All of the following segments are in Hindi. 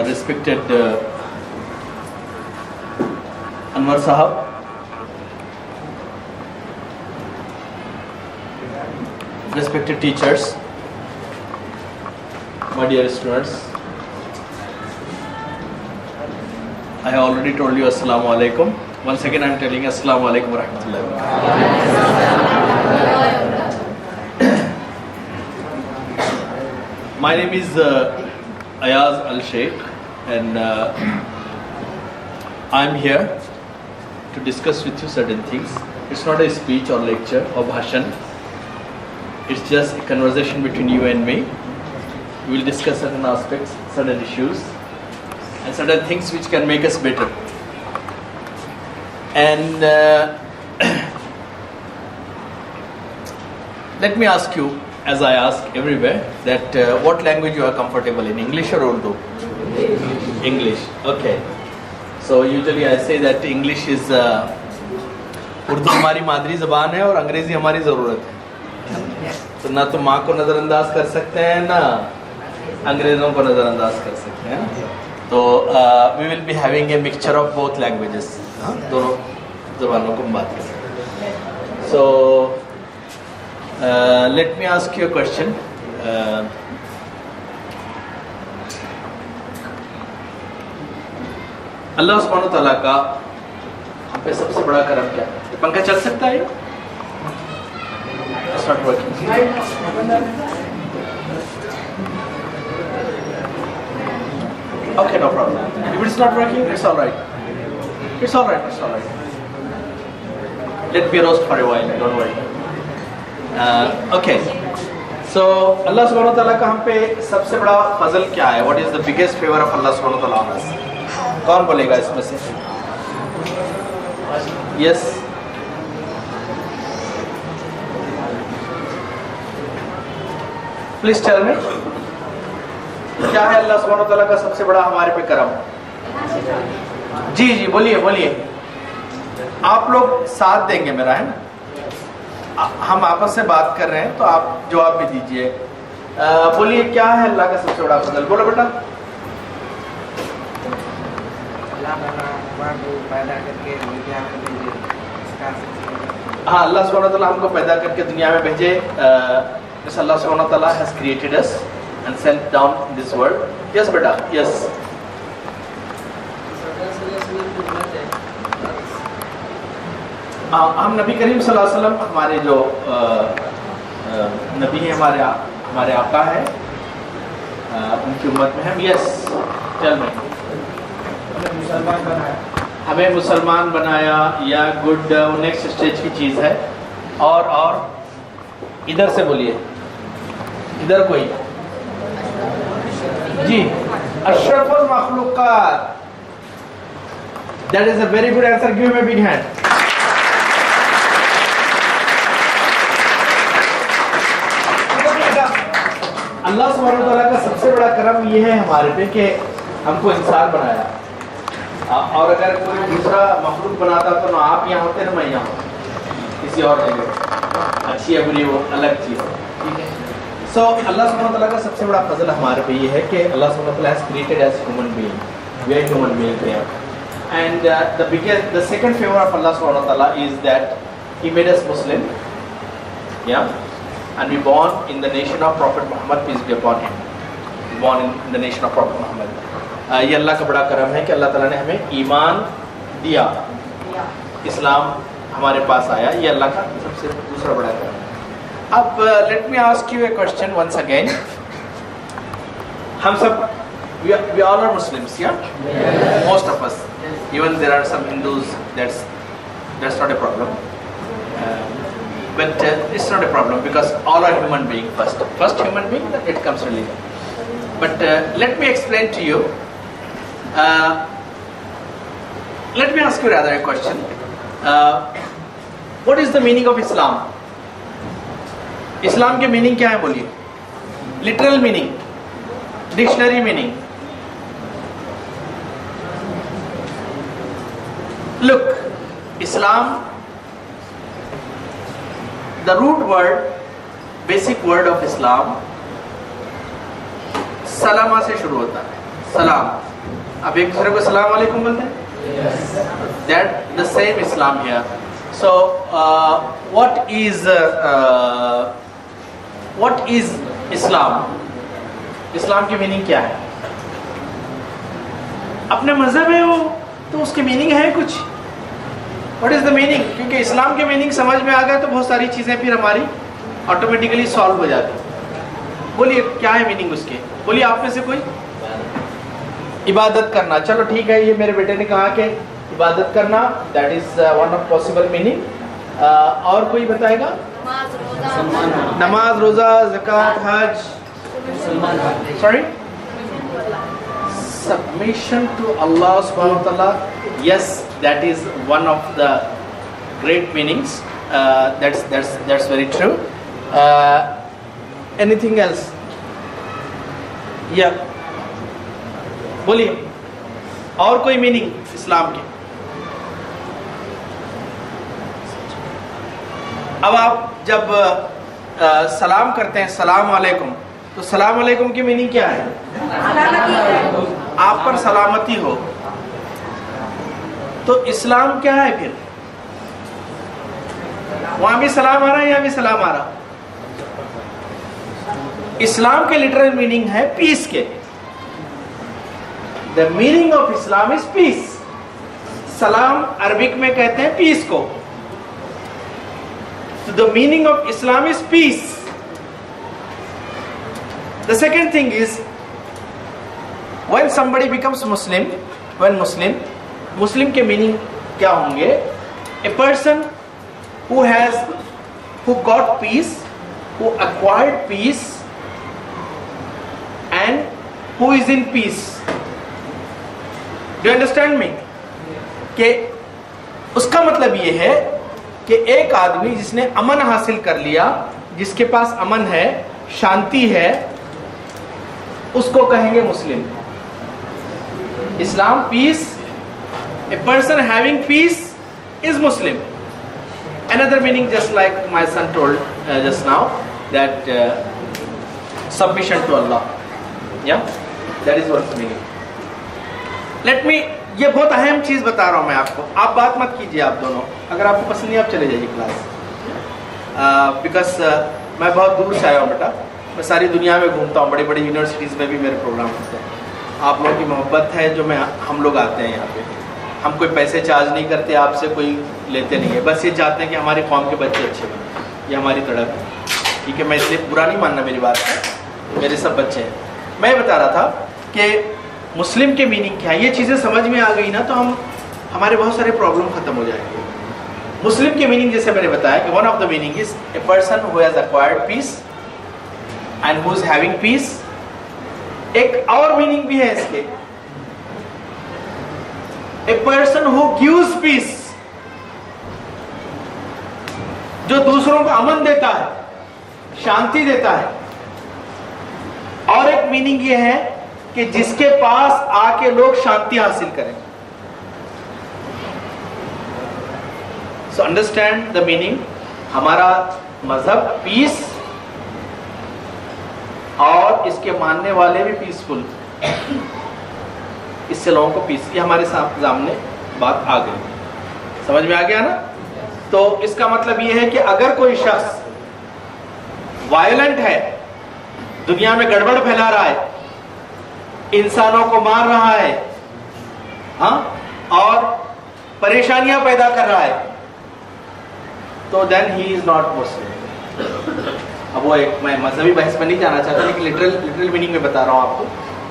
respected Anwar Sahab, respected teachers, my dear students, I have already told you Assalamu alaikum. Once again I am telling Assalamu alaikum wa rahmatullahi wa barakatuh. My name is Ayaz Al Sheikh, and I am here to discuss with you certain things. It's not a speech or lecture or bhashan. It's just a conversation between you and me. We will discuss certain aspects, certain issues, and certain things which can make us better. And let me ask you, as I ask everywhere, that what language you are comfortable in, English or Urdu? English. Okay. So usually I say that English is Urdu हमारी मादरी ज़बान है और अंग्रेज़ी हमारी ज़रूरत है. तो ना तो माँ को नज़रअंदाज कर सकते हैं ना अंग्रेज़ों को नज़रअंदाज कर सकते हैं. तो we will be having a mixture of both languages. दोनों ज़बानों को हम बात करें. So let me ask you a question. Allah सुब्हानहू व तआला का हम पे सबसे बड़ा करम क्या है? पंखा चल सकता है? It's not working. Okay, no problem. If it's not working, it's all right. It's all right. It's all right. Let me roast for a while. Don't worry. Okay. So Allah subhanahu wa ta'ala का हम पे सबसे बड़ा फजल क्या है? What is the biggest favor of Allah subhanahu wa ta'ala on us? कौन बोलेगा इसमें से? Yes. Please tell me. क्या है अल्लाह सुब्हानहू व तआला का सबसे बड़ा हमारे पे करम? जी जी बोलिए बोलिए. आप लोग साथ देंगे मेरा, है ना? हम आपस से बात कर रहे हैं तो आप जवाब भी दीजिए. बोलिए क्या है अल्लाह का सबसे बड़ा फजल? बोलो बेटा. हाँ, अल्लाह सुब्हानहू व तआला हमको पैदा करके दुनिया में भेजे. Allah subhanahu wa ta'ala has created us and sent down in this world. Yes beta, yes. हम नबी करीम सल्लल्लाहु अलैहि वसल्लम हमारे जो नबी हैं, हमारे आका हैं, उनकी उम्मत में हम. यस चल में हमें मुसलमान बनाया या गुड नेक्स्ट स्टेज की चीज़ है. और इधर से बोलिए, इधर कोई जी. अशरफुल मखलूकात. That is a very good answer. Give me big hand. Allah सुब्हानहू व तआला का सबसे बड़ा करम ये है हमारे पे कि हमको इंसान बनाया. और अगर कोई दूसरा मखलूक बनाता तो ना आप यहाँ होते ना मैं यहाँ होता, किसी और जगह. अच्छी या बुरी वो अलग चीज़ है. ठीक है. सो अल्लाह सुब्हानहू व तआला का सबसे बड़ा फजल हमारे पे ये है कि अल्लाह सुब्हानहू व तआला has created as human being. We are human being there. And the second favour of Allah सुब्हानहू व तआला is that he made us Muslim. Yeah and we born in the nation of Prophet Muhammad, peace be upon him. Born in the nation of Prophet Muhammad. ये अल्लाह का बड़ा करम है कि अल्लाह ताला ने हमें ईमान दिया, इस्लाम हमारे पास आया. ये अल्लाह का सबसे दूसरा बड़ा करम. अब let me ask you a question once again. हम सब we all are Muslims, yeah? Most of us. Even there are some Hindus. That's not a problem. But it's not a problem because all are human beings first. First human being, then it comes religion. But let me explain to you. Let me ask you rather a question. What is the meaning of Islam? Islam के मीनिंग क्या है बोलिए? Literal meaning, dictionary meaning. Look, Islam, the root word, basic word of Islam, सलामा से शुरू होता है. सलाम. आप एक दूसरे को सलाम वालेकुम बोलते हैं? That the same Islam here. So what is Islam? इस्लाम की मीनिंग क्या है? अपने मजहब है वो, तो उसकी मीनिंग है कुछ। What is the meaning? क्योंकि इस्लाम की मीनिंग समझ में आ गया तो बहुत सारी चीजें फिर हमारी ऑटोमेटिकली सॉल्व हो जाती। बोलिए क्या है मीनिंग उसके? बोलिए आप में से कोई। इबादत करना, चलो ठीक है, ये मेरे बेटे ने कहा कि इबादत करना, that is one of possible meaning. और कोई बताएगा? नमाज, रोजा, ज़कात, हज, sorry, submission to Allah subhanahu wa ta'ala. Yes, that is one of the great meanings. That's very true. Anything else? Yeah. बोलिए और कोई मीनिंग इस्लाम के? अब आप जब सलाम करते हैं सलाम वालेकुम, तो सलाम वालेकुम की मीनिंग क्या है? आप पर सलामती हो। तो इस्लाम क्या है फिर? वहां भी सलाम आ रहा है, यहां भी सलाम आ रहा। इस्लाम के लिटरल मीनिंग है पीस के। The meaning of Islam is peace. सलाम अरबिक में कहते हैं पीस को। तो the meaning of Islam is peace. The second thing is, when somebody becomes Muslim, Muslim के meaning क्या होंगे? A person who got peace, who acquired peace, and who is in peace. Do you understand me? कि उसका मतलब ये है कि एक आदमी जिसने अमन हासिल कर लिया, जिसके पास अमन है, शांति है, उसको कहेंगे मुस्लिम। Islam peace, a person having peace is Muslim. Another meaning, just like my son told just now, that submission to Allah. Yeah, that is what's meaning. Let me, ये बहुत अहम चीज बता रहा हूं मैं आपको। आप बात मत कीजिए, आप दोनों, अगर आपको पसंद नहीं आप चले जाइए क्लास। बिकॉज मैं बहुत दूर से आया हूँ बेटा, मैं सारी दुनिया में घूमता हूँ, बड़ी बड़ी यूनिवर्सिटीज़ में भी मेरे प्रोग्राम होते हैं। आप लोगों की मोहब्बत है जो हम लोग आते हैं यहाँ पे। हम कोई पैसे चार्ज नहीं करते, आपसे कोई लेते नहीं है, बस ये चाहते हैं कि हमारी कौम के बच्चे अच्छे बने। ये हमारी तड़प है, ठीक है? मैं इसलिए बुरा नहीं मानना मेरी बात है, मेरे सब बच्चे हैं। मैं बता रहा था कि मुस्लिम के मीनिंग क्या है। ये चीज़ें समझ में आ गई ना तो हमारे बहुत सारे प्रॉब्लम खत्म हो जाएंगे। मुस्लिम के मीनिंग जैसे मैंने बताया कि one of the meaning is a person who has acquired peace and who is having peace. एक और मीनिंग भी है इसके, a person who gives peace, जो दूसरों को अमन देता है, शांति देता है। और एक मीनिंग ये है कि जिसके पास आके लोग शांति हासिल करें। So understand the meaning. हमारा मजहब पीस और इसके मानने वाले भी पीसफुल, इससे लोगों को पीस, ये हमारे सामने बात आ गई, समझ में आ गया ना? तो इसका मतलब ये है कि अगर कोई शख्स वायलेंट है, दुनिया में गड़बड़ फैला रहा है, इंसानों को मार रहा है, हाँ, और परेशानियां पैदा कर रहा है, तो देन ही इज नॉट मुस्लिम। अब वो एक, मैं मजहबी बहस में नहीं जाना चाहता, लेकिन लिटरल मीनिंग में बता रहा हूँ आपको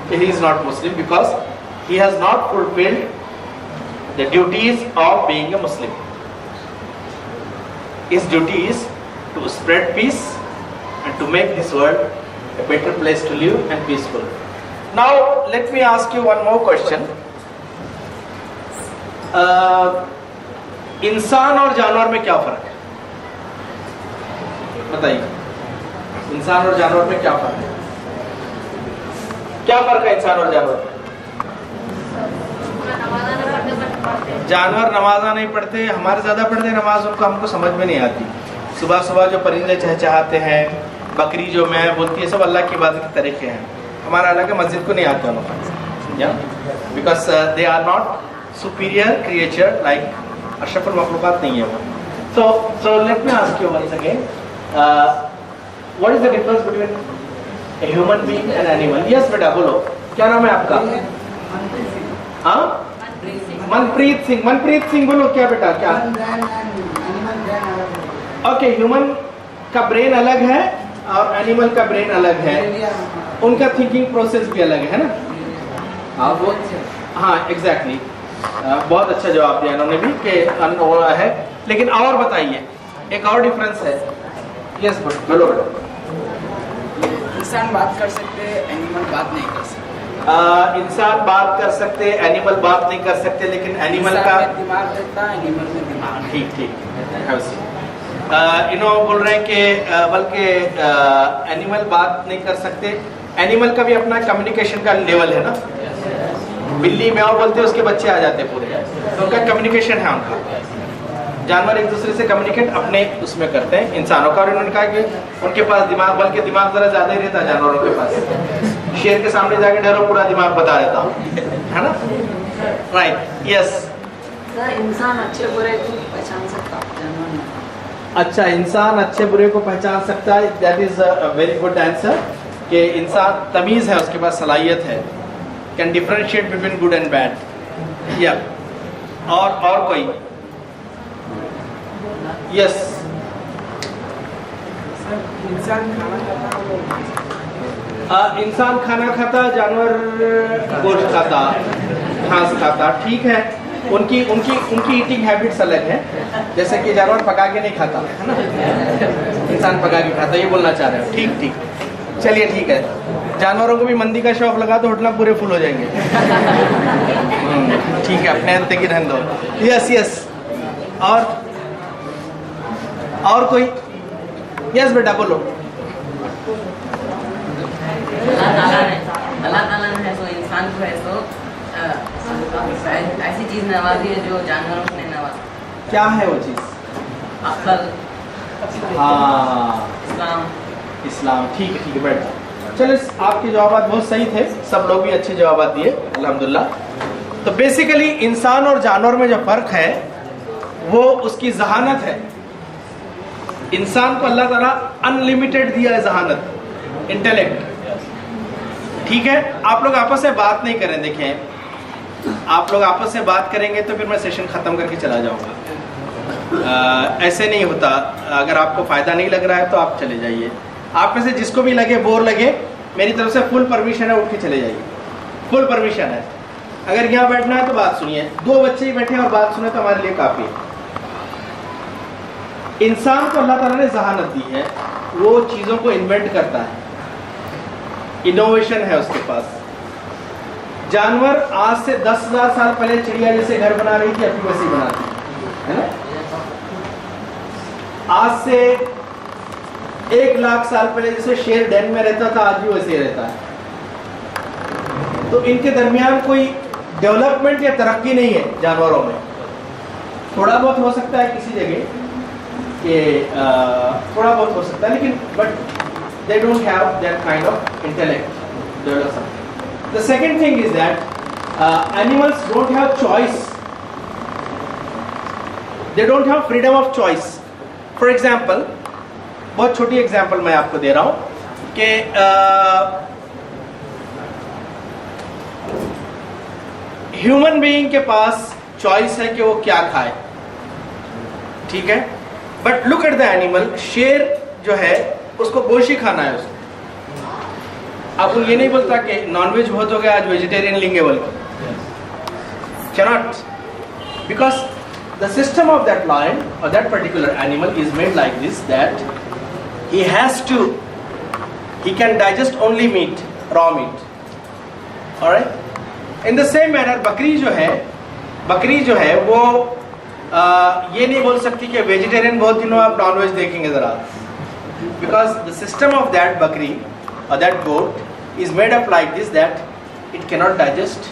कि he is not Muslim because he has not fulfilled the duties of being a Muslim. His duty is to spread peace and to make this world a better place to live and peaceful. Now let me ask you one more question. इंसान और जानवर में क्या फर्क है? बताइए, इंसान और जानवर में क्या फर्क है? क्या फर्क है इंसान और जानवर में? जानवर नमाज़ा नहीं पढ़ते, हमारे ज्यादा पढ़ते नमाज, उनको हमको समझ में नहीं आती। सुबह सुबह जो परिंदे चहचहाते हैं, बकरी जो मैं बोलती है, सब अल्लाह की इबादत के तरीके हैं। हमारा अल्लाह के मस्जिद को नहीं आता लोग, because they are not superior creature like अशरफुल मखलूकात नहीं है वो. So let me ask you once again, what is the difference between a human being and animal? Yes बेटा बोलो, क्या नाम है आपका? हाँ? मनप्रीत सिंह. मनप्रीत सिंह बोलो क्या बेटा क्या? ओके, ह्यूमन का ब्रेन अलग है और एनिमल का ब्रेन अलग है, उनका थिंकिंग प्रोसेस भी अलग है ना. हाँ एग्जैक्टली, बहुत अच्छा जवाब दिया इन्होंने भी कि है. लेकिन और बताइए, एक और डिफरेंस है. यस बोलो. इंसान बात कर सकते हैं, एनिमल बात नहीं कर सकते. इंसान बात कर सकते, एनिमल बात नहीं कर सकते, लेकिन एनिमल का दिमाग रहता है, एनिमल में दिमाग. ठीक. इन्हों बोल रहे हैं कि बल्कि एनिमल बात नहीं कर सकते. एनिमल का भी अपना कम्युनिकेशन का लेवल है ना. बिल्ली म्याऊ बोलते हैं, उसके बच्चे आ जाते हैं पूरे, तो उनका कम्युनिकेशन है उनका. जानवर एक दूसरे से कम्युनिकेट अपने उसमें करते हैं इंसानों का. और उन्होंने कहा कि उनके पास दिमाग, बल्कि दिमाग जरा ज्यादा ही रहता है जानवरों के पास. शेर के सामने जाके डरो, पूरा दिमाग बता देता हूँ, है ना. राइट. यस. इंसान अच्छे बुरे को पहचान सकता है. अच्छा, इंसान अच्छे बुरे को पहचान सकता है. That is a very good answer. कि इंसान तमीज़ है, उसके पास सलाहियत है, can differentiate between good and bad. या और कोई? यस. इंसान खाना खाता, इंसान खाना खाता, जानवर गोश्त खाता, घास खाता. ठीक है, उनकी ईटिंग हैबिट्स अलग है. जैसे कि जानवर पका के नहीं खाता है ना, इंसान पका के खाता, ये बोलना चाह रहे हो. ठीक. चलिए ठीक है. जानवरों को भी मंदी का शौक लगा तो होटल पूरे फुल हो जाएंगे. ठीक है, अपने हत्ते की रहने दो. यस. और कोई? यस बेटा बोलो. अल्लाह ताला ने तो इंसान को है तो ऐसी चीज नवाजी है जो जानवरों को नहीं नवाजी. क्या है वो चीज? अक्ल. हाँ, इस्लाम. ठीक है बेटा. चलो, आपके जवाब बहुत सही थे, सब लोग भी अच्छे जवाब दिए अल्हम्दुलिल्लाह. तो बेसिकली इंसान और जानवर में जो फर्क है वो उसकी जहानत है. इंसान को अल्लाह ताला अनलिमिटेड दिया है जहानत, इंटेलेक्ट. ठीक है, आप लोग आपस में बात नहीं करें. देखें, आप लोग आपस में बात करेंगे तो फिर मैं सेशन ख़त्म करके चला जाऊंगा. ऐसे नहीं होता. अगर आपको फ़ायदा नहीं लग रहा है तो आप चले जाइए. आप में से जिसको भी लगे बोर लगे, मेरी तरफ से फुल परमिशन है, उठ के चले जाइए. फुल परमिशन है. अगर यहाँ बैठना है तो बात सुनिए. 2 बच्चे ही बैठे और बात सुने तो हमारे लिए काफ़ी है. इंसान को अल्लाह ताला ने जहानत दी है, वो चीज़ों को इन्वेंट करता है, इनोवेशन है उसके पास. जानवर आज से 10,000 साल पहले चिड़िया जैसे घर बना रही थी, अभी वैसे ही बनाती है ना. आज से 1,00,000 साल पहले जैसे शेर डेन में रहता था, आज भी वैसे ही रहता है. तो इनके दरमियान कोई डेवलपमेंट या तरक्की नहीं है जानवरों में. थोड़ा बहुत हो सकता है किसी जगह कि थोड़ा बहुत हो सकता है, लेकिन but they don't have that kind of intellect develop something. The second thing is that animals don't have choice. They don't have freedom of choice. For example, बहुत छोटी एग्जांपल मैं आपको दे रहा हूँ कि ह्यूमन बीइंग के पास चॉइस है कि वो क्या खाए. ठीक है, but look at the animal. शेर जो है उसको गोश्त ही खाना है उसको. अब वो ये नहीं बोलता कि नॉनवेज बहुत हो गया, आज वेजिटेरियन लेंगे बोल के. Cannot, because the system of that lion और that particular animal is made like this that he has to, he can digest only meat, raw meat. Alright? In the same manner, बकरी जो है वो ये नहीं बोल सकती कि वेजिटेरियन बहुत दिनों आप नॉनवेज देखेंगे ज़रा. Because the system of that बकरी or that goat is made up like this that it cannot digest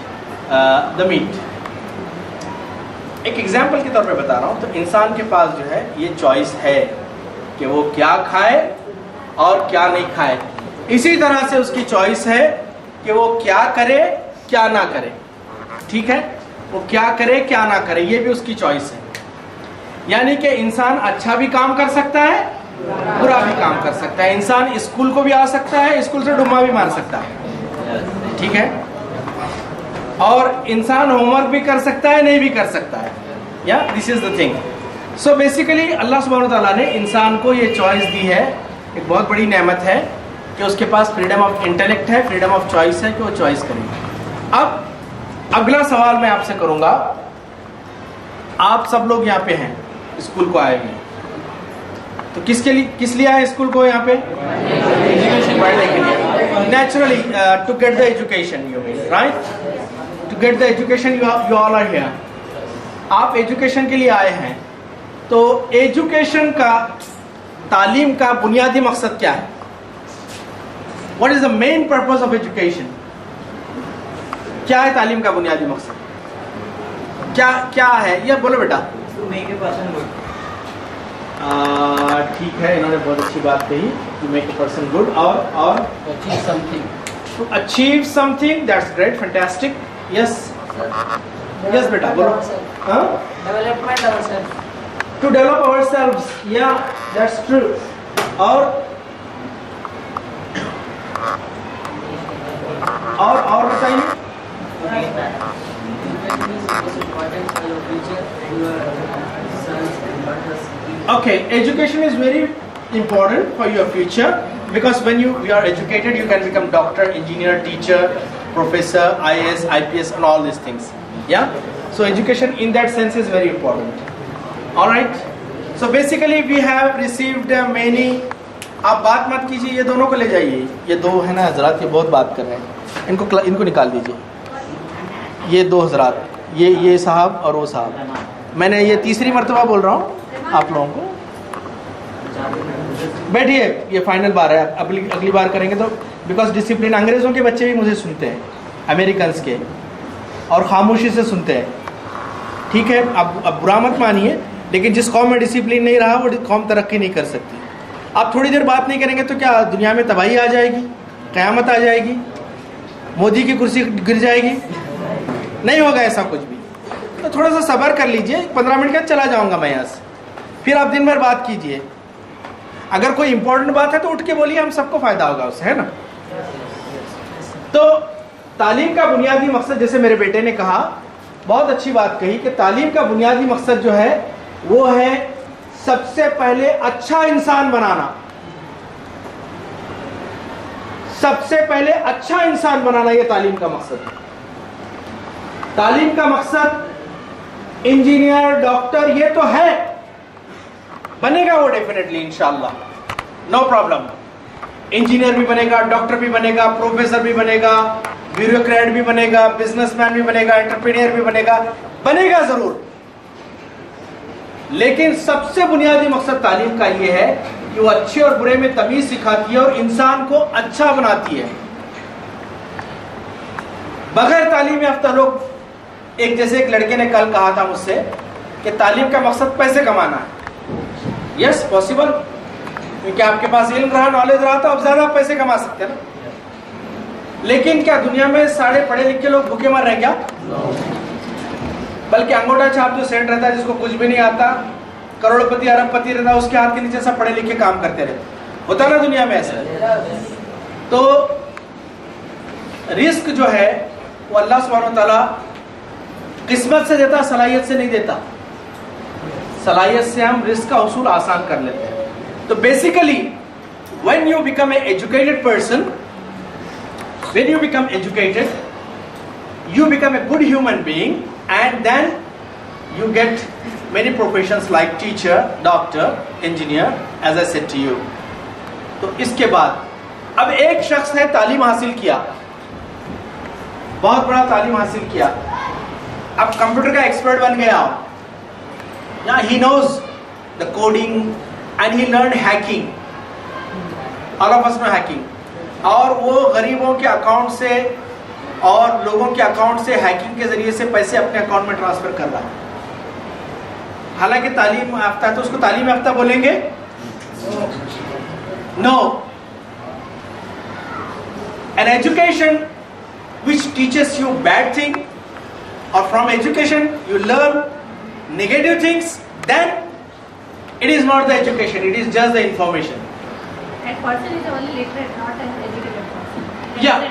the meat. एक एग्जाम्पल के तौर पे बता रहा हूँ. तो इंसान के पास जो है ये चॉइस है कि वो क्या खाए और क्या नहीं खाए. इसी तरह से उसकी चॉइस है कि वो क्या करे क्या ना करे. ठीक है, वो क्या करे क्या ना करे ये भी उसकी चॉइस है। यानी कि इंसान अच्छा भी काम कर सकता है, बुरा भी काम कर सकता है। इंसान स्कूल को भी आ सकता है, स्कूल से डुम्मा भी मार सकता है, ठीक है। और इंसान होमवर्क भी कर सकता है, नहीं भी कर सकता है। Yeah this is the thing. So basically Allah सुब्हानहू तआला ने इंसान को ये चॉइस दी है, एक बहुत बड़ी नेमत है कि उसके पास फ्रीडम ऑफ इंटेलेक्ट है, फ्रीडम ऑफ चॉइस है कि वो चॉइस करेगा। अब अगला सवाल मैं आपसे करूंगा, आप सब लोग यहाँ पे हैं, स्कूल को आए हैं, तो किस लिए आए स्कूल को यहाँ पे? पढ़ने के लिए। Naturally to get the education, you mean right, to get the education you all are here. आप एजुकेशन के लिए आए हैं, तो एजुकेशन का, तालीम का बुनियादी मकसद क्या है? What is the main purpose of education? क्या है तालीम का बुनियादी मकसद? क्या है ये बोलो बेटा। ठीक है, इन्होंने बहुत अच्छी बात कही, to make a person good और achieve something, to achieve something, that's great, fantastic, yes yes बेटा बोलो। हाँ, development ourself, to develop ourselves, yeah that's true. और बताइए। Okay, education is very important for your future, because when you are educated, you can become doctor, engineer, teacher, professor, IAS, IPS, and all these things. Yeah. So education in that sense is very important. All right. So basically we have received many. आप बात मत कीजिए, ये दोनों को ले जाइए। ये दो है ना हजरात, ये बहुत बात कर रहे हैं, इनको निकाल दीजिए। ये दो हजरात, ये साहब और वो साहब, मैंने ये तीसरी मर्तबा बोल रहा हूँ आप लोगों को। बैठिए, ये फाइनल बार है, अगली बार करेंगे तो, बिकॉज डिसिप्लिन, अंग्रेज़ों के बच्चे भी मुझे सुनते हैं, अमेरिकन्स के, और खामोशी से सुनते हैं, ठीक है। अब बुरा मत मानिए, लेकिन जिस कौम में डिसिप्लिन नहीं रहा वो कौम तरक्की नहीं कर सकती। आप थोड़ी देर बात नहीं करेंगे तो क्या दुनिया में तबाही आ जाएगी, क़यामत आ जाएगी, मोदी की कुर्सी गिर जाएगी? नहीं होगा ऐसा कुछ भी। तो थोड़ा सा सब्र कर लीजिए, 15 मिनट के बाद चला जाऊंगा मैं यहाँ से, फिर आप दिन भर बात कीजिए। अगर कोई इंपॉर्टेंट बात है तो उठ के बोलिए, हम सबको फायदा होगा उससे, है ना। तो तालीम का बुनियादी मकसद, जैसे मेरे बेटे ने कहा, बहुत अच्छी बात कही कि तालीम का बुनियादी मकसद जो है वो है सबसे पहले अच्छा इंसान बनाना। सबसे पहले अच्छा इंसान बनाना, ये तालीम का मकसद है। तालीम का मकसद इंजीनियर, डॉक्टर, ये तो है, बनेगा वो डेफिनेटली इंशाअल्लाह, नो प्रॉब्लम। इंजीनियर भी बनेगा, डॉक्टर भी बनेगा, प्रोफेसर भी बनेगा, ब्यूरोक्रेट भी बनेगा, बिजनेसमैन भी बनेगा, एंटरप्रेन्योर भी बनेगा जरूर। लेकिन सबसे बुनियादी मकसद तालीम का ये है कि वो अच्छे और बुरे में तमीज सिखाती है और इंसान को अच्छा बनाती है। बगैर तालीम याफ्ता लोग, जैसे एक लड़के ने कल कहा था मुझसे कि तालीम का मकसद पैसे कमाना है। यस, पॉसिबल, क्योंकि आपके पास इल्म रहा, नॉलेज रहा, तो आप ज्यादा पैसे कमा सकते हैं ना। लेकिन क्या दुनिया में सारे पढ़े लिखे लोग भूखे मर रहे हैं क्या? बल्कि अंगूठा छाप जो सेठ रहता है, जिसको कुछ भी नहीं आता, करोड़पति अरबपति रहता है, उसके हाथ के नीचे सब पढ़े लिखे काम करते रहते, होता ना दुनिया में ऐसा। तो रिस्क जो है वो अल्लाह सुब्हानहू तआला किस्मत से देता, सलाहियत से नहीं देता। सलाहियत से हम रिस्क का उसूल आसान कर लेते हैं। तो basically when you become a educated person, when you become educated, you become a good human being, and then you get many professions like teacher, doctor, engineer, as I said to you. तो इसके बाद अब एक शख्स ने तालीम हासिल किया, बहुत बड़ा तालीम हासिल किया, अब कंप्यूटर का एक्सपर्ट बन गया, now he knows the coding and he learned hacking, all of us know hacking, और वो गरीबों के अकाउंट से और लोगों के अकाउंट से हैकिंग के जरिए से पैसे अपने अकाउंट में ट्रांसफर कर रहा है। हालांकि तालीम याफ्ता है, तो उसको तालीम याफ्ता बोलेंगे? No. An education which teaches you bad thing और from education you learn negative things, then it is not the education, it is just the information. That person is only literate, not an educated person. Yeah,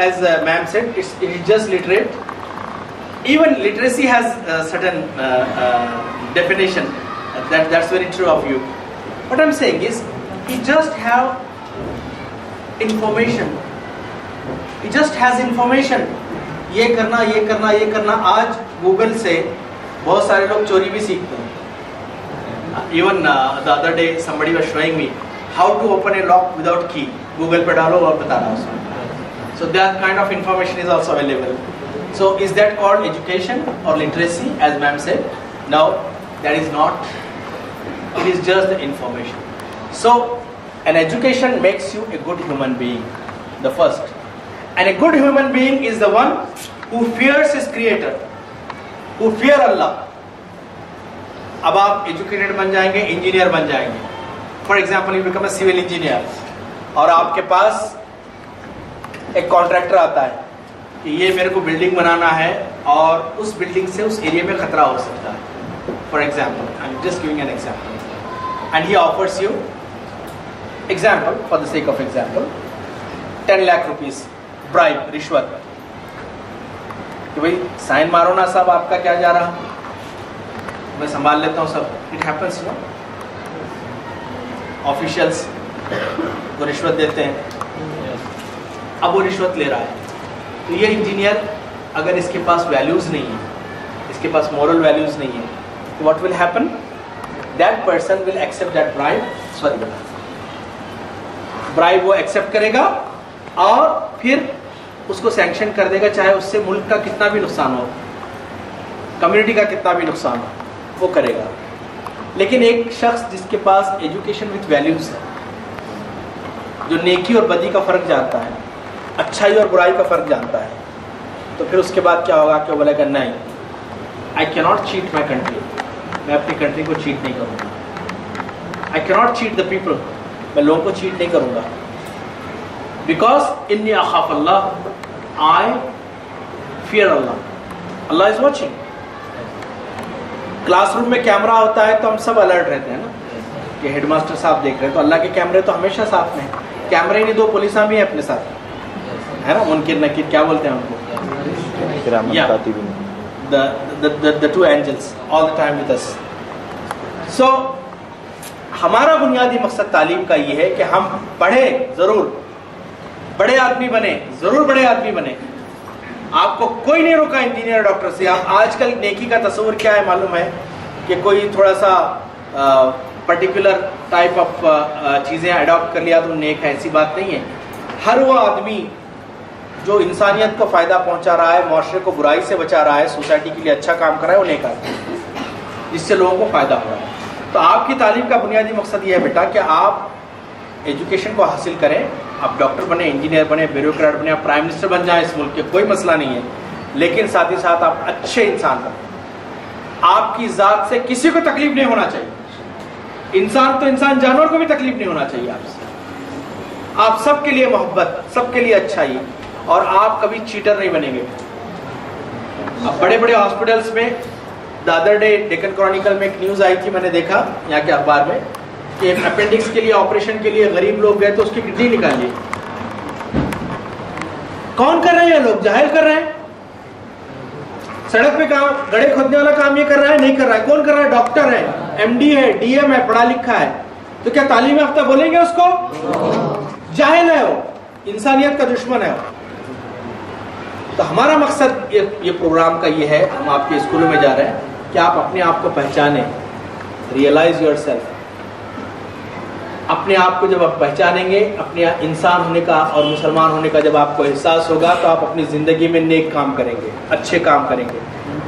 as ma'am said, it is just literate. Even literacy has a certain definition. That's very true of you. What I'm saying is, he just have information. He just has information. ये करना, ये करना, ये करना. आज गूगल से बहुत सारे लोग चोरी भी सीखते हैं. Even the other day somebody was showing me how to open a lock without key. Google पे डालो और बता रहा उसमें. So that kind of information is also available. So is that called education or literacy, as ma'am said? No, that is not. It is just the information. So an education makes you a good human being. The first. And a good human being is the one who fears his creator, who fear Allah. अब आप एजुकेटेड बन जाएंगे, इंजीनियर बन जाएंगे. For example you become a civil engineer, और आपके पास एक कॉन्ट्रैक्टर आता है कि ये मेरे को बिल्डिंग बनाना है और उस बिल्डिंग से उस एरिया में खतरा हो सकता है. For example, I am just giving an example, and he offers you example, for the sake of example, 10 lakh rupees bribe, रिश्वत, कि भाई साइन मारो ना साहब, आपका क्या जा रहा, मैं संभाल लेता हूँ सब. It happens no. ऑफिशियल्स को रिश्वत देते हैं, अब वो रिश्वत ले रहा है. तो ये इंजीनियर, अगर इसके पास वैल्यूज नहीं है, इसके पास मॉरल वैल्यूज नहीं है, तो what will happen? That person will accept that bribe. Sorry, bribe वो एक्सेप्ट करेगा और फिर उसको सैंक्शन कर देगा, चाहे उससे मुल्क का कितना भी नुकसान हो, कम्युनिटी का कितना भी नुकसान हो, वो करेगा. लेकिन एक शख्स जिसके पास एजुकेशन विथ वैल्यूज है, जो नेकी और बदी का फ़र्क जानता है, अच्छाई और बुराई का फ़र्क जानता है, तो फिर उसके बाद क्या होगा कि वो बोलेगा नहीं, I can not cheat my country, मैं अपनी कंट्री को चीट नहीं करूँगा. I can not cheat the people, मैं लोगों को चीट नहीं करूँगा. बिकॉज इन्नी अखाफ अल्लाह, I fear Allah, Allah is watching. Classroom में कैमरा होता है तो हम सब अलर्ट रहते हैं ना कि हेडमास्टर साहब देख रहे हैं, तो अल्लाह के कैमरे तो हमेशा साथ में हैं. कैमरे ही नहीं, 2 पुलिस भी हैं अपने साथ, है ना, मुनकिर नकीर क्या बोलते हैं उनको, the 2 angels all the time with us. So हमारा बुनियादी मकसद तालीम का ये है कि हम पढ़े, ज़रूर बड़े आदमी बने, ज़रूर बड़े आदमी बने. आपको कोई नहीं रोका इंजीनियर डॉक्टर से. आप आजकल नेकी का तस्वुर क्या है मालूम है कि कोई थोड़ा सा पर्टिकुलर टाइप ऑफ चीज़ें अडॉप्ट कर लिया तो नेक है, ऐसी बात नहीं है. हर वो आदमी जो इंसानियत को फ़ायदा पहुंचा रहा है, माशरे को बुराई से बचा रहा है, सोसाइटी के लिए अच्छा काम कर रहा है, वो नेक आदमी, जिससे लोगों को फ़ायदा हो रहा है. तो आपकी तालीम का बुनियादी मकसद ये है बेटा कि आप एजुकेशन को हासिल करें, आप डॉक्टर बने, इंजीनियर बने, ब्यूरोक्रेट बने, आप प्राइम मिनिस्टर बन जाएं इस मुल्क के, कोई मसला नहीं है. लेकिन साथ ही साथ आप अच्छे इंसान बने. आपकी ज़ात से किसी को तकलीफ नहीं होना चाहिए. इंसान तो इंसान, जानवर को भी तकलीफ नहीं होना चाहिए आपसे. आप सबके लिए मोहब्बत, सबके लिए अच्छाई, और आप कभी चीटर नहीं बनेंगे. अब बड़े बड़े हॉस्पिटल्स में, the other day Deccan Chronicle में एक न्यूज़ आई थी, मैंने देखा यहाँ के अखबार में, कि अपेंडिक्स के लिए ऑपरेशन के लिए गरीब लोग गए तो उसकी किडनी निकाली. कौन कर रहे हैं? लोग जाहिल कर रहे हैं. सड़क पे काम, गड्ढे खोदने वाला काम ये कर रहा है, नहीं कर रहा है. कौन कर रहा है? डॉक्टर है, MD है, DM है, पढ़ा लिखा है. तो क्या तालीम याफ्ता बोलेंगे उसको? जाहिल है वो, इंसानियत का दुश्मन है वो. तो हमारा मकसद ये प्रोग्राम का ये है, हम आपके स्कूलों में जा रहे हैं कि आप अपने आप को पहचानें. Realise yourself. अपने आप को जब आप पहचानेंगे, अपने इंसान होने का और मुसलमान होने का जब आपको एहसास होगा, तो आप अपनी ज़िंदगी में नेक काम करेंगे, अच्छे काम करेंगे,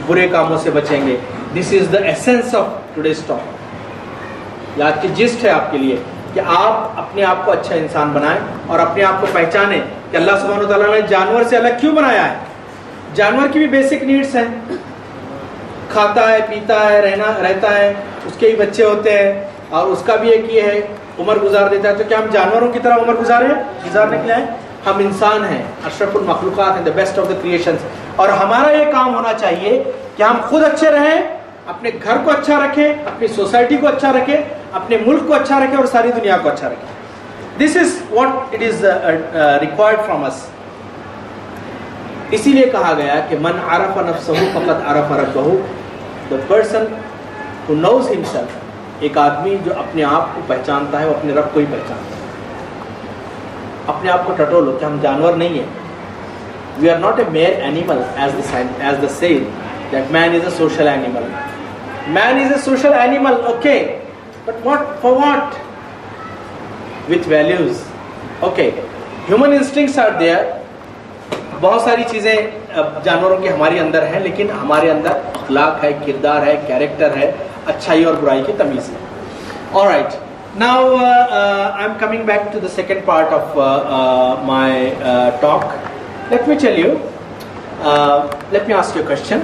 बुरे कामों से बचेंगे. This is the essence of today's talk. आज की जिस्ट है आपके लिए कि आप अपने आप को अच्छा इंसान बनाएं और अपने आप को पहचानें कि अल्लाह सुब्हानहू व तआला ने जानवर से अलग क्यों बनाया है. जानवर की भी बेसिक नीड्स हैं, खाता है, पीता है, रहता है, उसके ही बच्चे होते हैं और उसका भी एक ये है, उम्र गुजार देता है. तो क्या हम जानवरों की तरह उम्र गुजारने के लिए आए? हम इंसान हैं, अशरफुल मखलूक़ात हैं, the best of the creations, और हमारा ये काम होना चाहिए कि हम खुद अच्छे रहें, अपने घर को अच्छा रखें, अपनी सोसाइटी को अच्छा रखें, अपने मुल्क को अच्छा रखें और सारी दुनिया को अच्छा रखें. This is what it is required from us. इसीलिए कहा गया कि मन आरफ नफ्सहु फ़क़द आरफ रब्बहु, the person who knows himself, एक आदमी जो अपने आप को पहचानता है वो अपने रब को ही पहचानता है. अपने आप को टटोलो कि हम जानवर नहीं है. We are not a mere animal as the said that man is a social animal. Man is a social animal, okay, but what for what? With values. Okay, human instincts are there. बहुत सारी चीज़ें जानवरों की हमारे अंदर हैं, लेकिन हमारे अंदर अखलाक है, किरदार है, कैरेक्टर है, अच्छाई और बुराई की तमीज़ है. Alright, now I am coming back to the second part of my talk. Let me tell you, let me ask you question.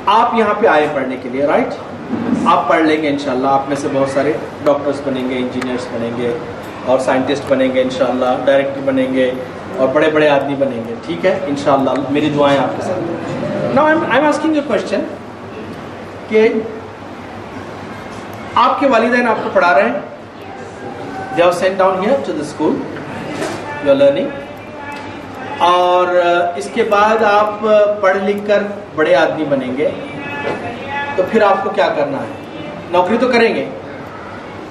आप यहाँ पे आए पढ़ने के लिए, राइट? आप पढ़ लेंगे इंशाल्लाह. आप में से बहुत सारे डॉक्टर्स बनेंगे, इंजीनियर्स बनेंगे और साइंटिस्ट बनेंगे इंशाल्लाह, डायरेक्टर बनेंगे और बड़े बड़े आदमी बनेंगे, ठीक है इंशाल्लाह. मेरी दुआएं आपके साथ. Now I am asking you question कि आपके वालिदैन आपको पढ़ा रहे हैं, they have sent down here to the school, you are learning, और इसके बाद आप पढ़ लिख कर बड़े आदमी बनेंगे, तो फिर आपको क्या करना है? नौकरी तो करेंगे,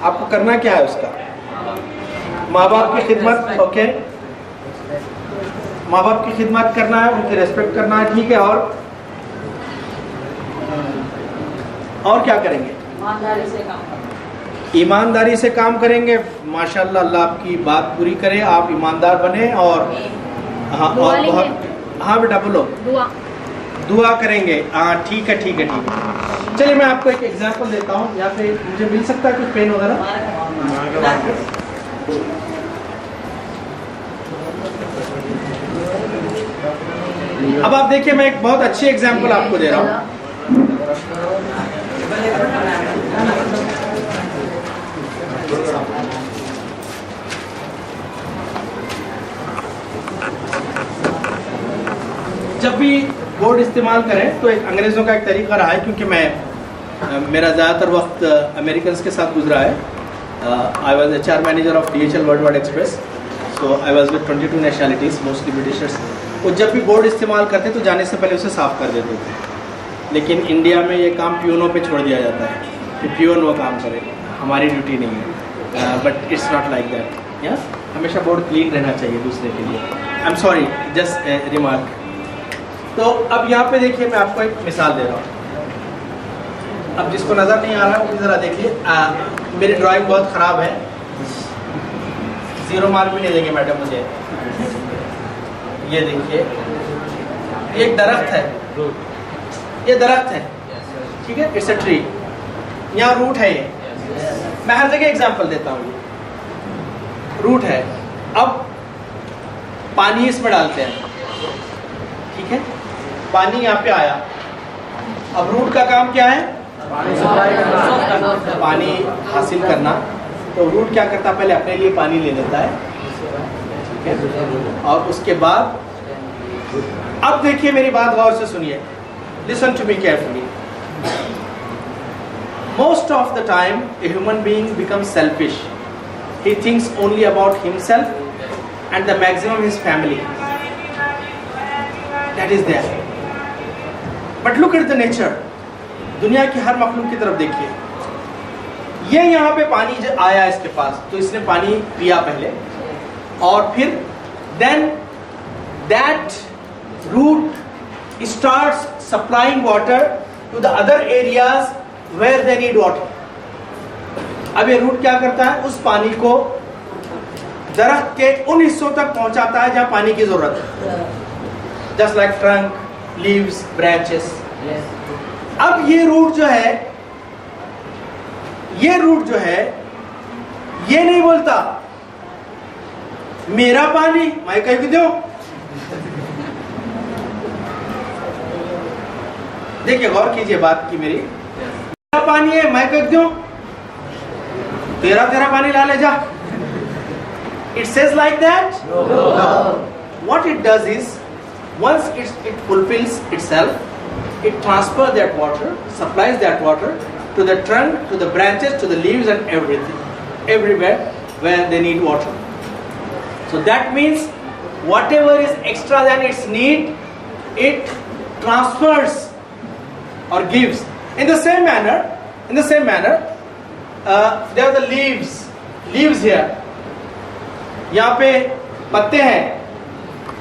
आपको करना क्या है उसका? माँ बाप की खिदमत, ओके, माँ बाप की खिदमत करना है, उनकी रेस्पेक्ट करना है, ठीक है. और क्या करेंगे? ईमानदारी से काम करेंगे. ईमानदारी से काम करेंगे. माशाल्लाह, अल्लाह आपकी बात पूरी करे, आप ईमानदार बने. और हाँ, और बहुत, हाँ बेटा बोलो. दुआ करेंगे. हाँ ठीक है, ठीक है, ठीक है. चलिए मैं आपको एक एग्जांपल देता हूँ. यहाँ पे मुझे मिल सकता है कुछ पेन वगैरह? अब आप देखिए, मैं एक बहुत अच्छी एग्जांपल आपको दे रहा हूँ. जब भी बोर्ड इस्तेमाल करें तो एक अंग्रेज़ों का एक तरीका रहा है, क्योंकि मेरा ज़्यादातर वक्त अमेरिकन के साथ गुजरा है. I was HR manager of DHL world wide express, so I was with 22 nationalities, mostly Britishers. वो जब भी बोर्ड इस्तेमाल करते तो जाने से पहले उसे साफ़ कर देते थे. लेकिन इंडिया में ये काम पियोनों पे छोड़ दिया जाता है कि पियोन वो काम करे, हमारी ड्यूटी नहीं है. But it's not like that. या हमेशा बोर्ड क्लीन रहना चाहिए दूसरे के लिए. I am sorry, just remark. तो अब यहाँ पे देखिए, मैं आपको एक मिसाल दे रहा हूँ. अब जिसको नज़र नहीं आ रहा है वो ज़रा देखिए. मेरी ड्राइंग बहुत ख़राब है, 0 मार्क भी नहीं देंगे मैडम मुझे. ये देखिए, एक दरख्त है, ये दरख्त है, ठीक है, इट्स अ ट्री. यहाँ रूट है. ये मैं हर जगह एग्जांपल देता हूँ. रूट है. अब पानी इसमें डालते हैं, ठीक है, पानी यहाँ पे आया. अब रूट का काम क्या है? पानी हासिल करना. तो रूट क्या करता है? पहले अपने लिए पानी ले लेता है, ठीक है, और उसके बाद अब देखिए, मेरी बात गौर से सुनिए. Listen to me carefully. Most of the time, a human being becomes selfish. He thinks only about himself and the maximum his family. That is there. But look at the nature. दुनिया की हर मखलूक की तरफ देखिए. ये यहाँ पे पानी आया इसके पास, तो इसने पानी पिया पहले, और फिर then that root starts supplying water to the other areas where they need water. अब ये रूट क्या करता है? उस पानी को दरख्त के उन हिस्सों तक पहुंचाता है जहां पानी की जरूरत है. Just like trunk, leaves, branches. अब ये रूट जो है, ये नहीं बोलता मेरा पानी मैं कहीं भी दो. देखिए, गौर कीजिए बात की मेरी. मेरा पानी है, मैं कह दूं तेरा पानी ला ले जा. It says like that? No. What it does is, once it fulfills itself, it transfers that water, supplies that water to the trunk, to the branches, to the leaves and everything, everywhere where they need water. So that means whatever is extra than its need, it transfers or gives. In the same manner, there are the leaves here. यहाँ पे पत्ते हैं,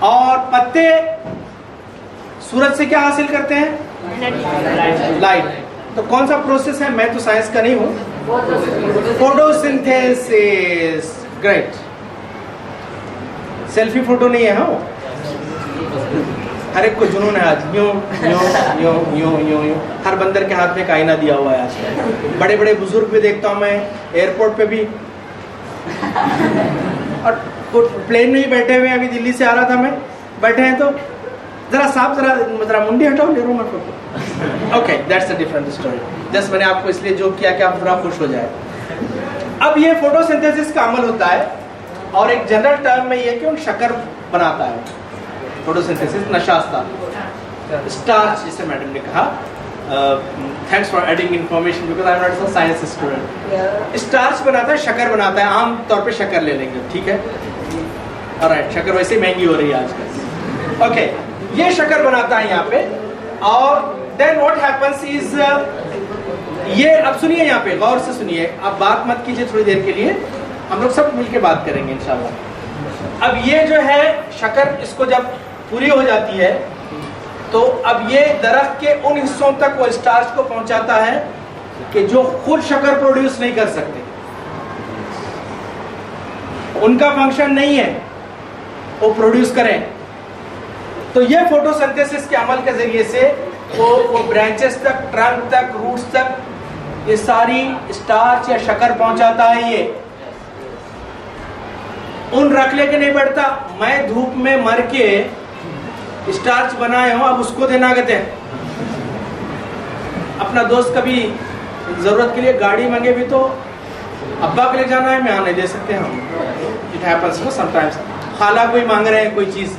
और पत्ते सूरज से क्या हासिल करते हैं? लाइट। तो कौन सा प्रोसेस है? मैं तो साइंस का नहीं हूँ। फोटोसिंथेसिस। ग्रेट। सेल्फी फोटो नहीं है। हाँ, हर एक को जुनून है आज। यूं यूं यूं यूं यूं यूं। हर बंदर के हाथ में एक आईना दिया हुआ है आज। बड़े बड़े बुजुर्ग भी देखता हूँ मैं एयरपोर्ट पे भी, और प्लेन में ही बैठे हुए। अभी दिल्ली से आ रहा था मैं, बैठे हैं तो जरा मुंडी हटाओ, ले लो मत। Okay, that's a different story. Just मैंने आपको इसलिए जो किया कि आप पूरा खुश हो जाए। अब ये फोटोसिंथेसिस का अमल होता है, और एक जनरल टर्म में ये कि वो शक्कर बनाता है। फोटोसिंथेसिस नशास्ता, स्टार्च, जिसे मैडम ने कहा। Thanks for adding information because I am not a science student. Starch बनाता है, शक्कर बनाता है। आम तौर पे शक्कर ले लेंगे, ठीक है? ऑलराइट, शक्कर वैसे महंगी हो रही है आजकल। ओके, ये शक्कर बनाता है यहाँ पे, और देन व्हाट हैपेंस इज, ये अब सुनिए, यहाँ पे गौर से सुनिए। आप बात मत कीजिए थोड़ी देर के लिए, हम लोग सब मिलके बात करेंगे इंशाल्लाह। अब ये जो है शक्कर, इसको जब पूरी हो जाती है तो अब ये दरख्त के उन हिस्सों तक वो स्टार्च को पहुंचाता है कि जो खुद शक्कर प्रोड्यूस नहीं कर सकते। उनका फंक्शन नहीं है वो प्रोड्यूस करें। तो ये फोटोसिंथेसिस के अमल के जरिए से वो ब्रांचेस तक, ट्रंक तक, रूट्स तक ये सारी स्टार्च या शक्कर पहुंचाता है। ये उन रख लेके नहीं बैठता, मैं धूप में मर के स्टार्च बनाए हो, अब उसको देना कहते हैं। अपना दोस्त कभी जरूरत के लिए गाड़ी मांगे भी तो अब्बा के लिए जाना है, मैं नहीं दे सकते हम। It happens know sometimes. खाला कोई मांग रहे हैं कोई चीज,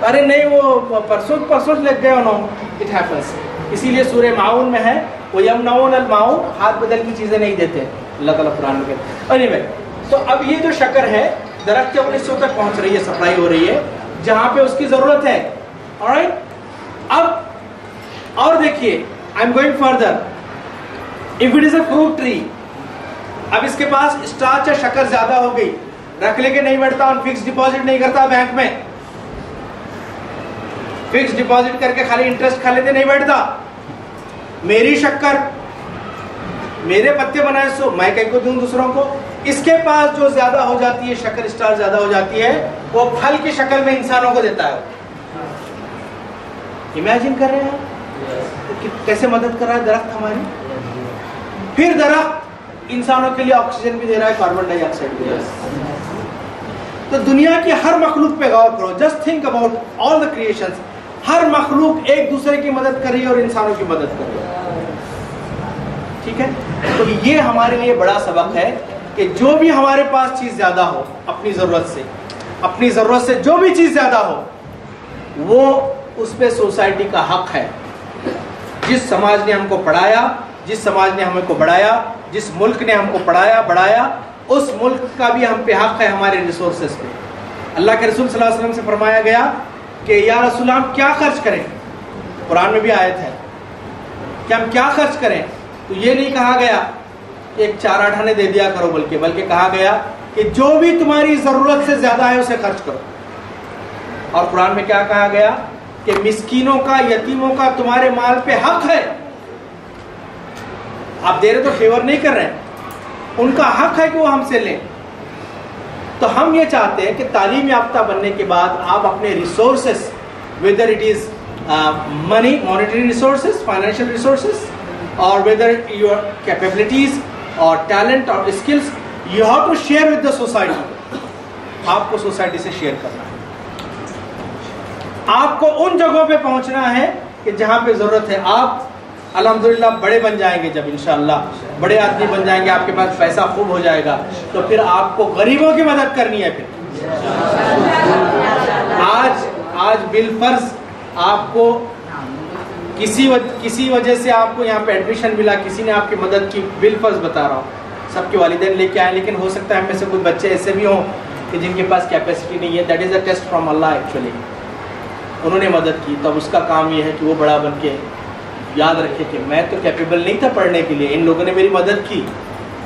अरे नहीं वो परसों लग गए उन्होंने। It happens. इसीलिए सूरह माऊन में है, वो यमनाउन अल माऊन, हाथ बदल की चीजें नहीं देते अल्लाह ताला कुरान में। एनीवे, तो अब ये जो शक्कर है दरख्त के अपने हिस्सों तक पहुंच रही है, सप्लाई हो रही है जहां पे उसकी जरूरत है। ऑलराइट, अब और देखिए, I am going further. If it is a fruit tree, अब इसके पास स्टार्च या शक्कर ज्यादा हो गई, रख लेके नहीं बैठता, और फिक्स डिपॉजिट नहीं करता बैंक में। फिक्स डिपॉजिट करके खाली इंटरेस्ट खा लेते नहीं बैठता। मेरी शक्कर, मेरे पत्ते बनाए सो मैं कहीं को दूं दूसरों को। इसके पास जो ज्यादा हो जाती है, शक्कर स्टार्च ज्यादा हो जाती है, वो फल की शक्ल में इंसानों को देता है। इमेजिन कर रहे हैं कि कैसे मदद कर रहा है दरख्त हमारी। फिर दरख्त इंसानों के लिए ऑक्सीजन भी दे रहा है, कार्बन डाइऑक्साइड भी दे रहा है। तो दुनिया की हर मखलूक पे गौर करो, just think about all the creations. हर मखलूक एक दूसरे की मदद कर रही है और इंसानों की मदद कर रही है, ठीक है? तो ये हमारे लिए बड़ा सबक है कि जो भी हमारे पास चीज ज्यादा हो, अपनी जरूरत से जो भी चीज ज्यादा हो, वो उस पे सोसाइटी का हक है। जिस समाज ने हमको पढ़ाया, जिस समाज ने हमको बढ़ाया, जिस मुल्क ने हमको पढ़ाया बढ़ाया, उस मुल्क का भी हम पे हक है हमारे रिसोर्सेज पे। अल्लाह के रसूल सल्लल्लाहु अलैहि वसल्लम से फरमाया गया कि या रसूल हम क्या खर्च करें, कुरान में भी आयत है कि हम क्या खर्च करें। तो ये नहीं कहा गया एक 4 आने दे दिया करो, बल्कि कहा गया कि जो भी तुम्हारी जरूरत से ज्यादा है उसे खर्च करो। और कुरान में क्या कहा गया कि मिस्कीनों का, यतीमों का तुम्हारे माल पे हक है। आप दे रहे तो फेवर नहीं कर रहे, उनका हक है कि वो हमसे लें। तो हम ये चाहते हैं कि तालीम याफ्ता बनने के बाद आप अपने resources, whether it is money, monetary resources, financial resources, और वेदर योर कैपेबिलिटीज और टैलेंट और skills, you have to share with the society. आपको सोसाइटी से शेयर करना है। आपको उन जगहों पे पहुंचना है कि जहां पे जरूरत है। आप अल्हम्दुलिल्लाह बड़े बन जाएंगे, जब इंशाअल्लाह बड़े आदमी बन जाएंगे, आपके पास पैसा खूब हो जाएगा, तो फिर आपको गरीबों की मदद करनी है। फिर आज बिलफर्ज आपको किसी वजह से आपको यहाँ पे एडमिशन मिला, किसी ने आपकी मदद की, बिलफर्ज बता रहा हूँ, सबके वालिदैन लेके आए, लेकिन हो सकता है हम में से कुछ बच्चे ऐसे भी हों कि जिनके पास कैपेसिटी नहीं है। That is a test from Allah actually. उन्होंने मदद की, तब उसका काम ये है कि वो बड़ा बन के याद रखे कि मैं तो कैपेबल नहीं था पढ़ने के लिए, इन लोगों ने मेरी मदद की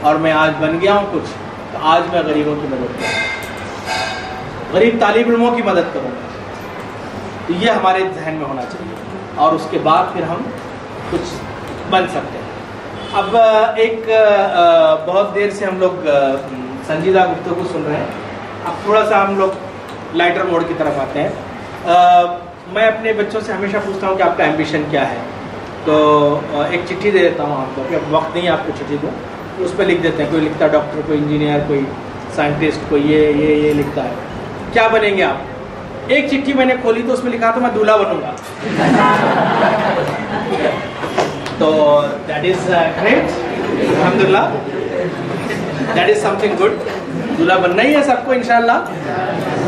और मैं आज बन गया हूँ कुछ, तो आज मैं गरीबों की मदद करूँगा, गरीब तालिब इल्मों की मदद करूँगा। तो ये हमारे जहन में होना चाहिए और उसके बाद फिर हम कुछ बन सकते हैं। अब एक बहुत देर से हम लोग संजीदा गुफ्तगू सुन रहे हैं, अब थोड़ा सा हम लोग लाइटर मोड की तरफ आते हैं। मैं अपने बच्चों से हमेशा पूछता हूँ कि आपका एम्बिशन क्या है, तो एक चिट्ठी दे देता हूँ आपको, कि अब वक्त नहीं है आपको चिट्ठी दूँ, तो उस पर लिख देते हैं, कोई लिखता है डॉक्टर, कोई इंजीनियर, कोई साइंटिस्ट, कोई ये लिखता है, क्या बनेंगे आप। एक चिट्ठी मैंने खोली तो उसमें लिखा था मैं दूल्हा बनूंगा। तो दैट इज ग्रेट, अल्हम्दुलिल्लाह, दैट इज समथिंग गुड। दूल्हा बनना ही है सबको इंशाल्लाह,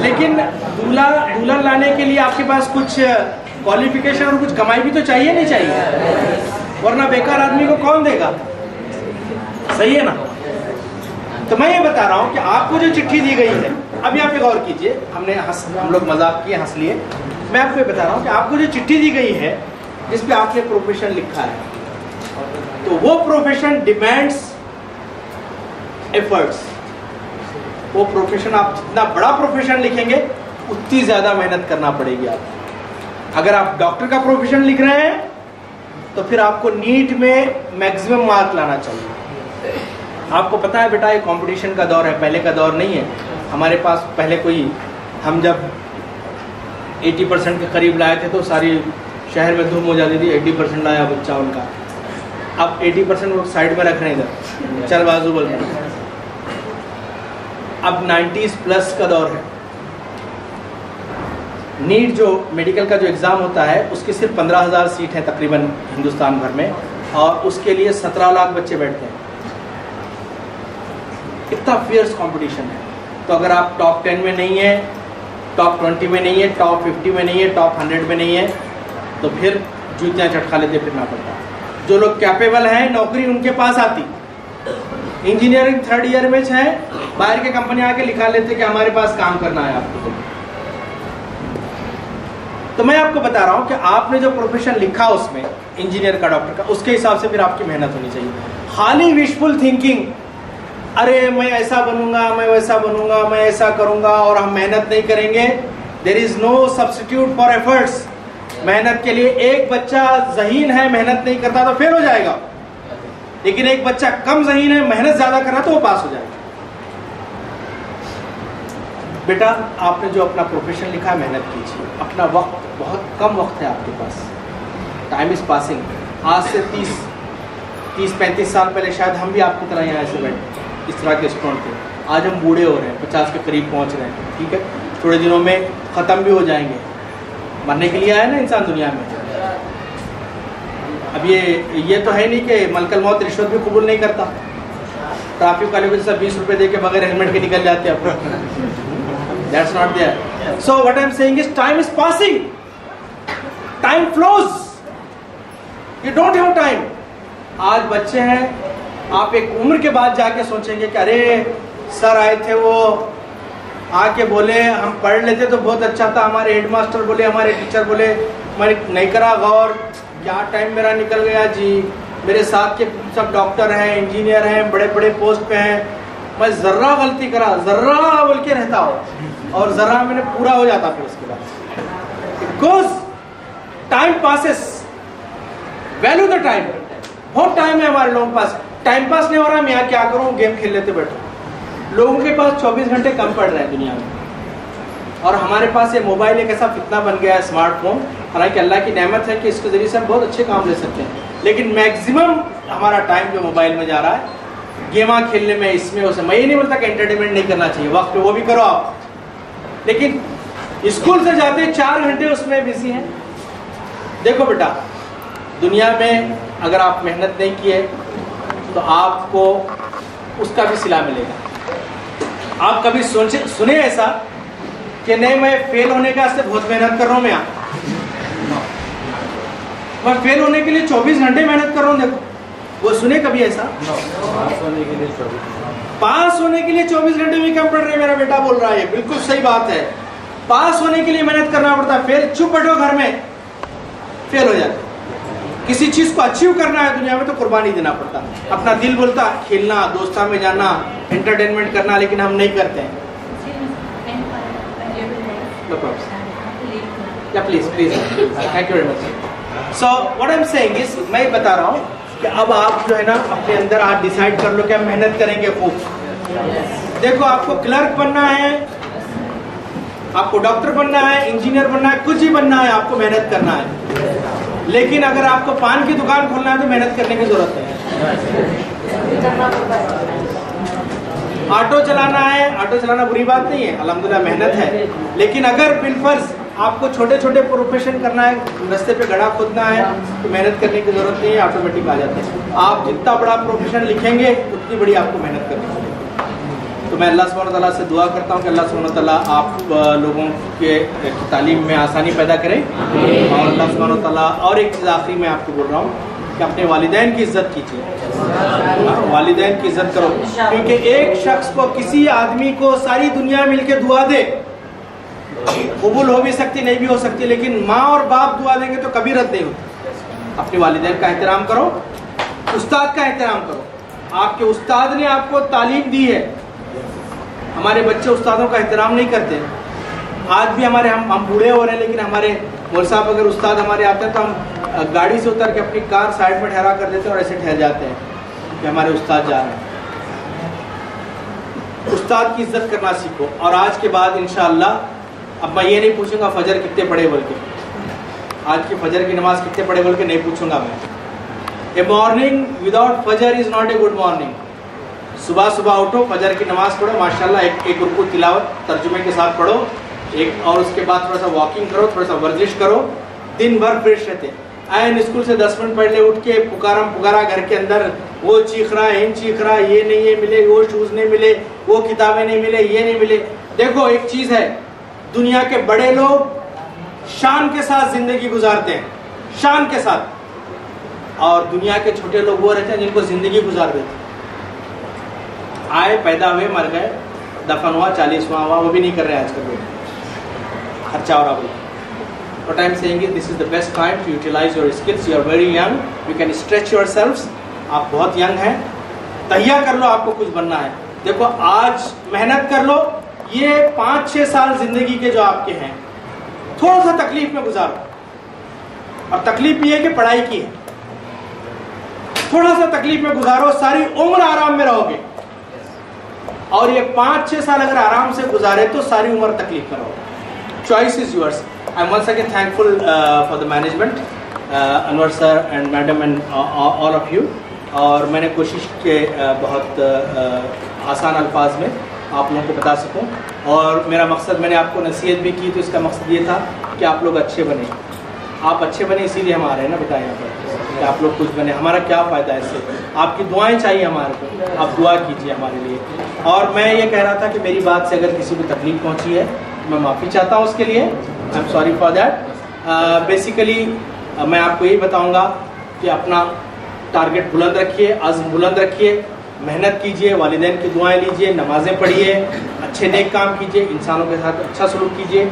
लेकिन दूल्हा लाने के लिए आपके पास कुछ क्वालिफिकेशन और कुछ कमाई भी तो चाहिए, नहीं चाहिए, वरना बेकार आदमी को कौन देगा, सही है ना। तो मैं ये बता रहा हूँ कि आपको जो चिट्ठी दी गई है, अब यहाँ पे गौर कीजिए, हम लोग मजाक किए, हंस लिए, मैं आपको ये बता रहा हूँ कि आपको जो चिट्ठी दी गई है जिस पे आपने प्रोफेशन लिखा है, तो वो प्रोफेशन डिमांड्स एफर्ट्स। वो प्रोफेशन, आप जितना बड़ा प्रोफेशन लिखेंगे उतनी ज़्यादा मेहनत करना पड़ेगी आपको। अगर आप डॉक्टर का प्रोफेशन लिख रहे हैं तो फिर आपको नीट में मैक्सिमम मार्क लाना चाहिए। आपको पता है बेटा, ये कंपटीशन का दौर है, पहले का दौर नहीं है। हमारे पास पहले हम जब 80% के करीब लाए थे तो सारी शहर में धूम हो जाती थी, 80% लाया बच्चा उनका। अब 80% लोग साइड में रख रहे हैं, इधर चल बाजू बोल रहे हैं। अब 90s प्लस का दौर है। नीट जो मेडिकल का जो एग्ज़ाम होता है उसकी सिर्फ 15,000 सीट है तकरीबन हिंदुस्तान भर में, और उसके लिए 17 लाख बच्चे बैठते हैं। इतना फियर्स कंपटीशन है। तो अगर आप टॉप 10 में नहीं है, टॉप 20 में नहीं है, टॉप 50 में नहीं है, टॉप 100 में नहीं है, तो फिर जूतियाँ चटका लेते फिरना पड़ता। जो लोग कैपेबल हैं, नौकरी उनके पास आती। इंजीनियरिंग 3rd ईयर में है, बाहर के कंपनी आके लिखा लेते कि हमारे पास काम करना है आपको। तो मैं आपको बता रहा हूँ कि आपने जो प्रोफेशन लिखा उसमें इंजीनियर का, डॉक्टर का, उसके हिसाब से फिर आपकी मेहनत होनी चाहिए। खाली विशफुल थिंकिंग, अरे मैं ऐसा बनूंगा, मैं वैसा बनूंगा, मैं ऐसा करूंगा, और हम मेहनत नहीं करेंगे, there is no substitute for efforts. मेहनत के लिए एक बच्चा ज़हीन है, मेहनत नहीं करता तो फेल हो जाएगा, लेकिन एक बच्चा कम ज़हीन है, मेहनत ज़्यादा कर रहा तो वो पास हो जाएगा। बेटा, आपने जो अपना प्रोफेशन लिखा है, मेहनत कीजिए। अपना वक्त, बहुत कम वक्त है आपके पास, टाइम इज़ पासिंग। आज से 30-35 साल पहले शायद हम भी आपकी तरह यहाँ ऐसे बैठे इस तरह के स्टूडेंट थे। आज हम बूढ़े हो रहे हैं, 50 के करीब पहुँच रहे हैं, ठीक है, थोड़े दिनों में ख़त्म भी हो जाएंगे। मरने के लिए आया ना इंसान दुनिया में। अब ये तो है नहीं कि मलकल मौत रिश्वत भी कबूल नहीं करता। ट्रैफिक वाले को सब 20 रुपये दे के बगैर हेलमेट के निकल जाते हैं। That's not there. So what I'm saying is time is passing. Time flows. You don't have time. आज बच्चे हैं, आप एक उम्र के बाद जाके सोचेंगे कि अरे सर आए थे, वो आके बोले हम पढ़ लेते तो बहुत अच्छा था, हमारे हेडमास्टर बोले, हमारे टीचर बोले, मैंने नहीं करा गौर, क्या टाइम मेरा निकल गया जी। मेरे साथ के सब डॉक्टर हैं, इंजीनियर हैं, बड़े बड़े पोस्ट पे हैं, मैं ज़र्रा गलती करा, ज़र्रा बोल के रहता हूँ, और ज़रा मैंने पूरा हो जाता फिर उसके बाद। Because time passes, value the time. बहुत टाइम है हमारे लोगों के पास, टाइम पास नहीं हो रहा, मैं यहाँ क्या करूँ, गेम खेल लेते बैठो। लोगों के पास 24 घंटे कम पड़ रहे हैं दुनिया में, और हमारे पास ये मोबाइल एक ऐसा फितना बन गया है, स्मार्टफोन। हालांकि अल्लाह की नेमत है कि इसके ज़रिए से हम बहुत अच्छे काम ले सकते हैं, लेकिन मैक्सिमम हमारा टाइम जो मोबाइल में जा रहा है, गेमा खेलने में, इसमें उसमें। मैं ये नहीं बोलता कि एंटरटेनमेंट नहीं करना चाहिए, वक्त पे वो भी करो आप, लेकिन स्कूल से जाते 4 घंटे उसमें बिजी हैं। देखो बेटा, दुनिया में अगर आप मेहनत नहीं किए तो आपको उसका भी सिला मिलेगा। आप कभी सुने ऐसा कि नहीं मैं फेल होने का से बहुत मेहनत कर रहा हूँ मैं फेल होने के लिए 24 घंटे मेहनत कर रहा हूँ। देखो वो सुने कभी ऐसा? पास होने के लिए 24 घंटे भी कम पड़ रहे, मेरा बेटा बोल रहा है, बिल्कुल सही बात है। पास होने के लिए मेहनत करना पड़ता है, फेल चुप बैठो घर में, फेल हो जाते। किसी चीज को अचीव करना है दुनिया में तो कुर्बानी देना पड़ता। अपना दिल बोलता खेलना, दोस्ता में जाना, एंटरटेनमेंट करना, लेकिन हम नहीं करते हैं। Please please, thank you very much. So what I am saying is, मैं बता रहा हूँ कि अब आप जो है ना अपने अंदर आप डिसाइड कर लो कि हम मेहनत करेंगे खूब। देखो आपको क्लर्क बनना है, आपको डॉक्टर बनना है, इंजीनियर बनना है, कुछ ही बनना है, आपको मेहनत करना है। लेकिन अगर आपको पान की दुकान खोलना है तो मेहनत करने की जरूरत है। ऑटो चलाना है, ऑटो चलाना बुरी बात नहीं है, अल्हम्दुलिल्लाह मेहनत है। लेकिन अगर बिलफर्ज आपको छोटे छोटे प्रोफेशन करना है, रास्ते पे गड्ढा खोदना है, तो मेहनत करने की जरूरत नहीं है, ऑटोमेटिक आ जाता है। आप जितना बड़ा प्रोफेशन लिखेंगे उतनी बड़ी आपको मेहनत करनी पड़ेगी। तो मैं अल्लाह सुब्हानहू तआला से दुआ करता हूँ कि अल्लाह सुब्हानहू तआला आप लोगों के तालीम में आसानी पैदा करे। और अल्लाह सुब्हानहू तआला, और एक चीज़ आखिरी में आपको बोल रहा हूँ कि अपने वालिदैन की इज्जत कीजिए, वालिदैन की इज्जत करो। क्योंकि एक शख्स को, किसी आदमी को सारी दुनिया मिलके दुआ दे, कबूल हो भी सकती, नहीं भी हो सकती, लेकिन माँ और बाप दुआ देंगे तो कभी रद्द नहीं होती। अपने वालिदैन का एहतराम करो, उस्ताद का एहतराम करो। आपके उस्ताद ने आपको तालीम दी है। हमारे बच्चे उस्तादों का एहतराम नहीं करते। आज भी हमारे हम बूढ़े हो रहे हैं, लेकिन हमारे मौलवी साहब अगर उस्ताद हमारे आते हैं तो हम गाड़ी से उतर के अपनी कार साइड में ठहरा कर देते हैं और ऐसे ठहर जाते हैं कि हमारे उस्ताद जा रहे हैं। उस्ताद की इज्जत करना सीखो। और आज के बाद इंशाअल्लाह अब मैं ये नहीं पूछूंगा फजर कितने पढ़े बोल के, आज की फजर की नमाज कितने पढ़े बोल के नहीं पूछूंगा मैं। ए मॉर्निंग विदाउट फजर is not a good morning. सुबह सुबह उठो, फजर की नमाज पढ़ो, माशाल्लाह एक रुकू तिलावत तर्जुमे के साथ पढ़ो, एक और उसके बाद थोड़ा सा वॉकिंग करो, थोड़ा सा वर्जिश करो, दिन भर फ्रेश रहते। आयन स्कूल से 10 मिनट पहले उठ के पुकारा घर के अंदर, वो चीख रहा है, इन चीख रहा, ये नहीं ये मिले, वो शूज़ नहीं मिले, वो किताबें नहीं मिले, ये नहीं मिले। देखो एक चीज़ है, दुनिया के बड़े लोग शान के साथ जिंदगी गुजारते हैं, शान के साथ, और दुनिया के छोटे लोग वो रहते हैं जिनको जिंदगी गुजार देते हैं। आए, पैदा हुए, मर गए, दफन हुआ, 40वां हुआ, वो भी नहीं कर रहे हैं आजकल लोग, खर्चा हो रहा बोला। What I am saying is this is the best time to utilize your skills. You are very young, you can stretch yourselves. आप बहुत यंग हैं, तैयार कर लो, आपको कुछ बनना है। देखो आज मेहनत कर लो, ये 5-6 साल जिंदगी के जो आपके हैं, थोड़ा सा तकलीफ में गुजारो। और तकलीफ ये है कि पढ़ाई की है, थोड़ा सा तकलीफ में गुजारो, सारी उम्र आराम में रहोगे। और ये 5-6 साल अगर आराम से गुजारे तो सारी उम्र तकलीफ में रहोगे। Choice is yours. I am once again thankful for the management, Anwar sir and madam and all of you. और मैंने कोशिश की बहुत आसान अल्फाज में आप लोगों को बता सकूं। और मेरा मकसद, मैंने आपको नसीहत भी की तो इसका मकसद ये था कि आप लोग अच्छे बने। आप अच्छे बने इसीलिए हम आ रहे हैं ना बेटा यहाँ पर, कि आप लोग कुछ बने। हमारा क्या फ़ायदा है इससे? आपकी दुआएं चाहिए हमारे को, आप दुआ कीजिए हमारे लिए। और मैं ये कह रहा था कि मेरी बात से अगर किसी को तकलीफ पहुँची है, मैं माफ़ी चाहता हूँ उसके लिए, I am sorry for that. Basically मैं आपको यही बताऊँगा कि अपना टारगेट बुलंद रखिए, आज़म बुलंद रखिए, मेहनत कीजिए, वालिदैन की दुआएं लीजिए, नमाज़ें पढ़िए, अच्छे नेक काम कीजिए, इंसानों के साथ अच्छा सलूक कीजिए,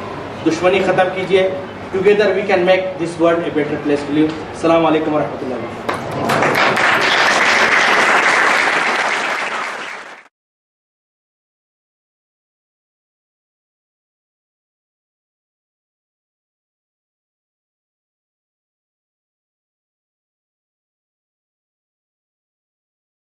दुश्मनी ख़त्म कीजिए। Together we can make this world a better place to live. अस्सलाम वालेकुम व रहमतुल्लाह।